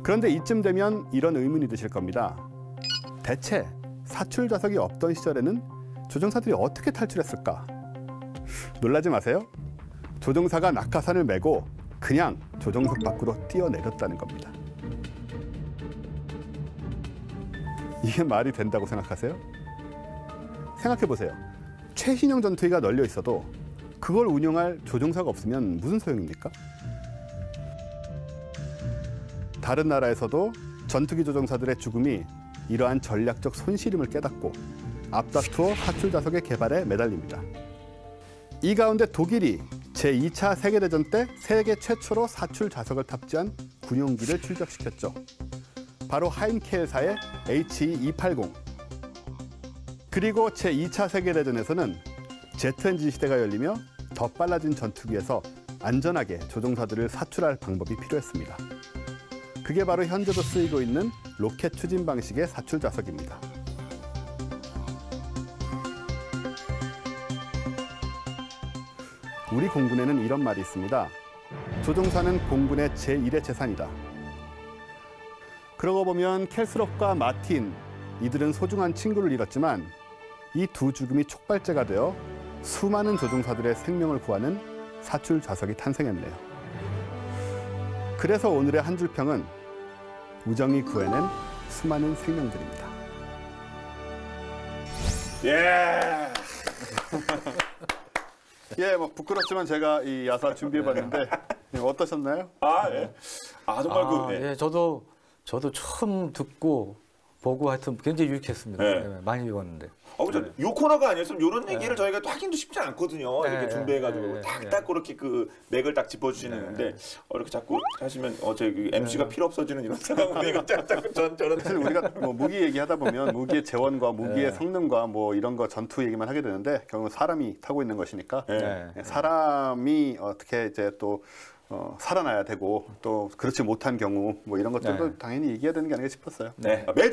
그런데 이쯤 되면 이런 의문이 드실 겁니다. 대체 사출 좌석이 없던 시절에는 조종사들이 어떻게 탈출했을까? 놀라지 마세요. 조종사가 낙하산을 메고 그냥 조종석 밖으로 뛰어내렸다는 겁니다. 이게 말이 된다고 생각하세요? 생각해 보세요. 최신형 전투기가 널려 있어도 그걸 운용할 조종사가 없으면 무슨 소용입니까? 다른 나라에서도 전투기 조종사들의 죽음이 이러한 전략적 손실임을 깨닫고 앞다투어 사출 자석의 개발에 매달립니다. 이 가운데 독일이 제2차 세계대전 때 세계 최초로 사출 자석을 탑재한 군용기를 출격시켰죠. 바로 하임케일사의 HE-280. 그리고 제2차 세계대전에서는 제트 엔진 시대가 열리며 더 빨라진 전투기에서 안전하게 조종사들을 사출할 방법이 필요했습니다. 그게 바로 현재도 쓰이고 있는 로켓 추진 방식의 사출 자석입니다. 우리 공군에는 이런 말이 있습니다. 조종사는 공군의 제1의 재산이다. 그러고 보면 켈스롭과 마틴, 이들은 소중한 친구를 잃었지만 이 두 죽음이 촉발제가 되어 수많은 조종사들의 생명을 구하는 사출 좌석이 탄생했네요. 그래서 오늘의 한 줄 평은 우정이 구해낸 수많은 생명들입니다. 예. 예, 뭐 부끄럽지만 제가 이 야사 준비해봤는데 어떠셨나요? 아, 예. 아, 정말 예, 저도 처음 듣고 보고 하여튼 굉장히 유익했습니다. 네. 네, 많이 배웠는데. 그죠? 요 코너가 아니었으면 이런 얘기를 저희가 또 하기도 쉽지 않거든요. 이렇게 준비해가지고 딱딱 그렇게 그 맥을 딱 짚어주시는데 이렇게 자꾸 하시면 저희 MC가 필요 없어지는 이런 상황이니까 자꾸 저런. 사실 우리가 뭐 무기 얘기하다 보면 무기의 재원과 무기의 성능과 뭐 이런 거 전투 얘기만 하게 되는데 결국은 사람이 타고 있는 것이니까 사람이 어떻게 이제 또 살아나야 되고 또 그렇지 못한 경우 뭐 이런 것들도 당연히 얘기해야 되는 게 아닌가 싶었어요. 네.